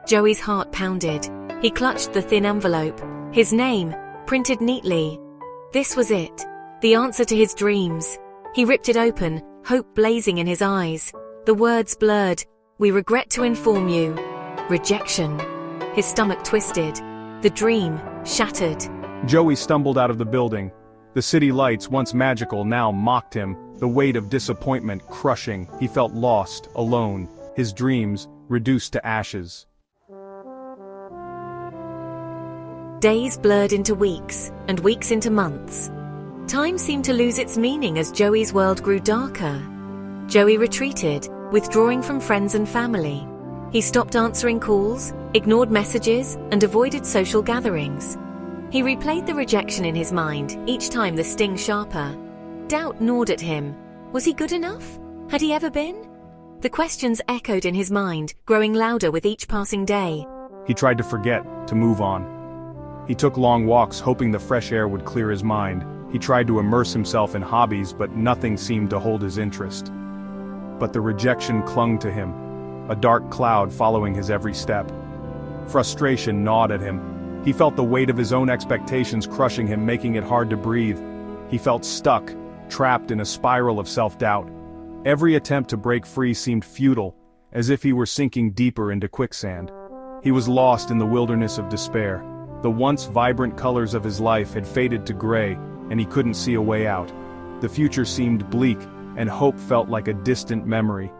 Joey's heart pounded. He clutched the thin envelope. His name, printed neatly. This was it. The answer to his dreams. He ripped it open, hope blazing in his eyes. The words blurred. "We regret to inform you." Rejection. His stomach twisted. The dream shattered. Joey stumbled out of the building. The city lights, once magical, now mocked him, the weight of disappointment crushing. He felt lost, alone, his dreams reduced to ashes. Days blurred into weeks, and weeks into months. Time seemed to lose its meaning as Joey's world grew darker. Joey retreated, withdrawing from friends and family. He stopped answering calls, ignored messages, and avoided social gatherings. He replayed the rejection in his mind, each time the sting sharper. Doubt gnawed at him. Was he good enough? Had he ever been? The questions echoed in his mind, growing louder with each passing day. He tried to forget, to move on. He took long walks, hoping the fresh air would clear his mind. He tried to immerse himself in hobbies, but nothing seemed to hold his interest. But the rejection clung to him, a dark cloud following his every step. Frustration gnawed at him. He felt the weight of his own expectations crushing him, making it hard to breathe. He felt stuck, trapped in a spiral of self-doubt. Every attempt to break free seemed futile, as if he were sinking deeper into quicksand. He was lost in the wilderness of despair. The once vibrant colors of his life had faded to gray, and he couldn't see a way out. The future seemed bleak, and hope felt like a distant memory.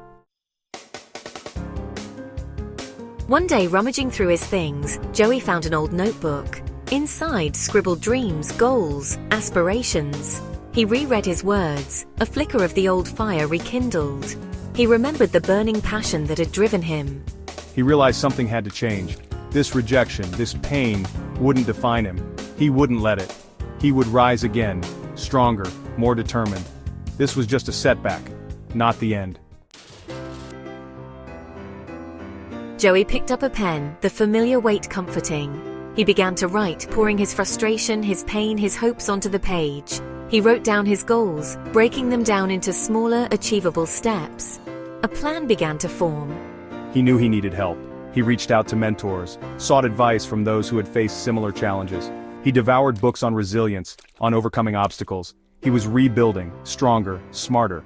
One day, rummaging through his things, Joey found an old notebook. Inside, scribbled dreams, goals, aspirations. He reread his words, a flicker of the old fire rekindled. He remembered the burning passion that had driven him. He realized something had to change. This rejection, this pain, wouldn't define him. He wouldn't let it. He would rise again, stronger, more determined. This was just a setback, not the end. Joey picked up a pen, the familiar weight comforting. He began to write, pouring his frustration, his pain, his hopes onto the page. He wrote down his goals, breaking them down into smaller, achievable steps. A plan began to form. He knew he needed help. He reached out to mentors, sought advice from those who had faced similar challenges. He devoured books on resilience, on overcoming obstacles. He was rebuilding, stronger, smarter.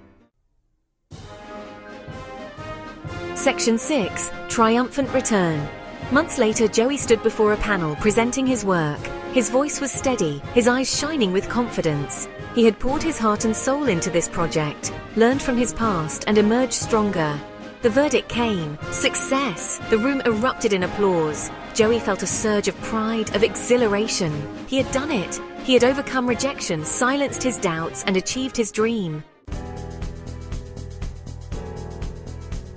Section 6, Triumphant Return. Months later, Joey stood before a panel presenting his work. His voice was steady, his eyes shining with confidence. He had poured his heart and soul into this project, learned from his past, and emerged stronger. The verdict came. Success! The room erupted in applause. Joey felt a surge of pride, of exhilaration. He had done it. He had overcome rejection, silenced his doubts, and achieved his dream.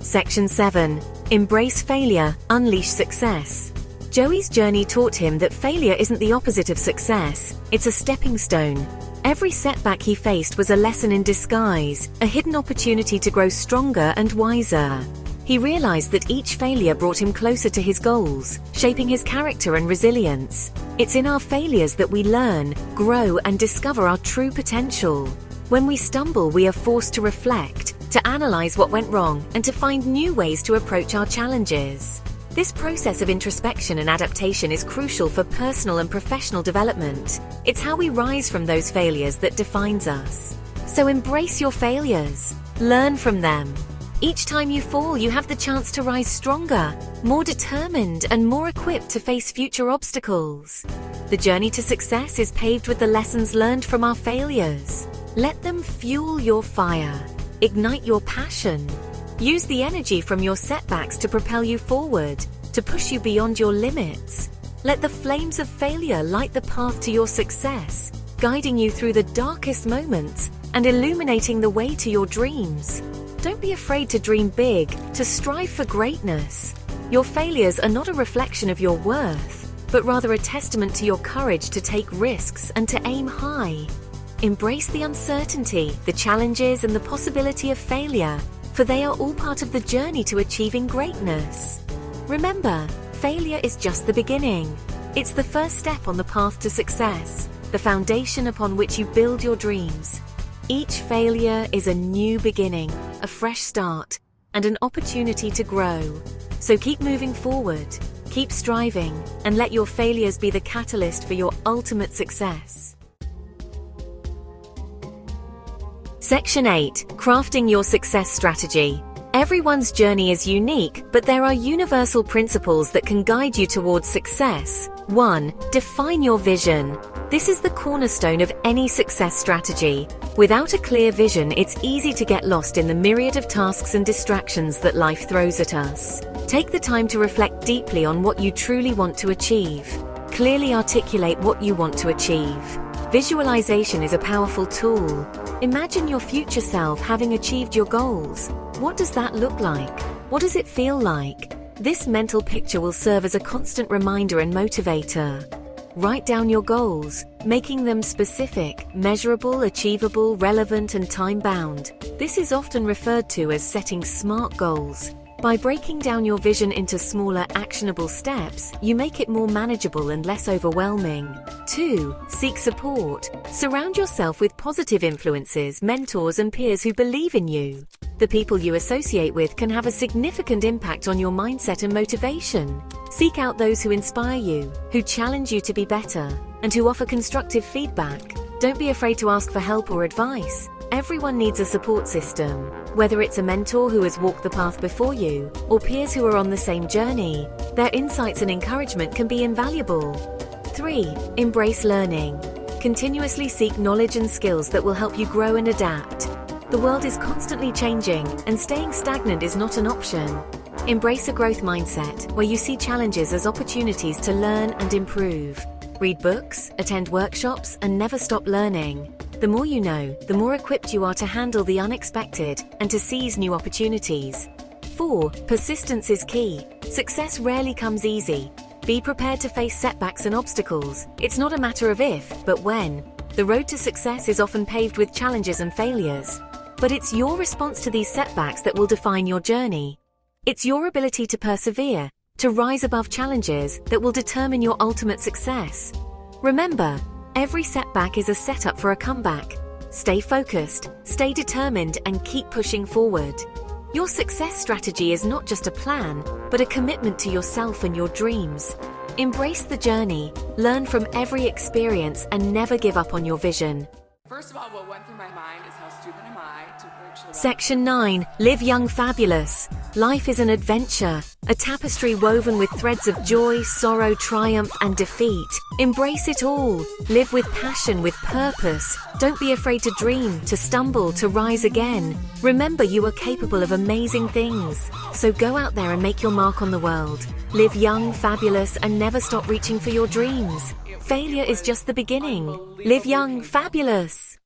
Section 7. Embrace failure, unleash success. Joey's journey taught him that failure isn't the opposite of success, it's a stepping stone. Every setback he faced was a lesson in disguise, a hidden opportunity to grow stronger and wiser. He realized that each failure brought him closer to his goals, shaping his character and resilience. It's in our failures that we learn, grow, and discover our true potential. When we stumble, we are forced to reflect, to analyze what went wrong, and to find new ways to approach our challenges. This process of introspection and adaptation is crucial for personal and professional development. It's how we rise from those failures that defines us. So embrace your failures. Learn from them. Each time you fall, you have the chance to rise stronger, more determined, and more equipped to face future obstacles. The journey to success is paved with the lessons learned from our failures. Let them fuel your fire. Ignite your passion. Use the energy from your setbacks to propel you forward, to push you beyond your limits. Let the flames of failure light the path to your success, guiding you through the darkest moments and illuminating the way to your dreams. Don't be afraid to dream big, to strive for greatness. Your failures are not a reflection of your worth, but rather a testament to your courage to take risks and to aim high. Embrace the uncertainty, the challenges, and the possibility of failure, for they are all part of the journey to achieving greatness. Remember, failure is just the beginning. It's the first step on the path to success, the foundation upon which you build your dreams. Each failure is a new beginning, a fresh start, and an opportunity to grow. So keep moving forward, Keep striving, and let your failures be the catalyst for your ultimate success. Section 8. Crafting your success strategy. Everyone's journey is unique, but there are universal principles that can guide you towards success. 1. Define your vision. This is the cornerstone of any success strategy. Without a clear vision, it's easy to get lost in the myriad of tasks and distractions that life throws at us. Take the time to reflect deeply on what you truly want to achieve. Clearly articulate what you want to achieve. Visualization is a powerful tool. Imagine your future self having achieved your goals. What does that look like? What does it feel like? This mental picture will serve as a constant reminder and motivator. Write down your goals, making them specific, measurable, achievable, relevant, and time-bound. This is often referred to as setting SMART goals. By breaking down your vision into smaller, actionable steps, you make it more manageable and less overwhelming. 2. Seek support. Surround yourself with positive influences, mentors, and peers who believe in you. The people you associate with can have a significant impact on your mindset and motivation. Seek out those who inspire you, who challenge you to be better, and who offer constructive feedback. Don't be afraid to ask for help or advice. Everyone needs a support system. Whether it's a mentor who has walked the path before you, or peers who are on the same journey, their insights and encouragement can be invaluable. 3. Embrace learning. Continuously seek knowledge and skills that will help you grow and adapt. The world is constantly changing, and staying stagnant is not an option. Embrace a growth mindset, where you see challenges as opportunities to learn and improve. Read books, attend workshops, and never stop learning. The more you know, the more equipped you are to handle the unexpected and to seize new opportunities. 4. Persistence is key. Success rarely comes easy. Be prepared to face setbacks and obstacles. It's not a matter of if, but when. The road to success is often paved with challenges and failures. But it's your response to these setbacks that will define your journey. It's your ability to persevere, to rise above challenges, that will determine your ultimate success. Remember, every setback is a setup for a comeback. Stay focused, stay determined, and keep pushing forward. Your success strategy is not just a plan, but a commitment to yourself and your dreams. Embrace the journey, learn from every experience, and never give up on your vision. First of all, what went through my mind is how stupid am I to virtually... Section 9. Live young fabulous. Life is an adventure, a tapestry woven with threads of joy, sorrow, triumph, and defeat. Embrace it all. Live with passion, with purpose. Don't be afraid to dream, to stumble, to rise again. Remember, you are capable of amazing things. So go out there and make your mark on the world. Live young, fabulous, and never stop reaching for your dreams. Failure is just the beginning. Live young, fabulous.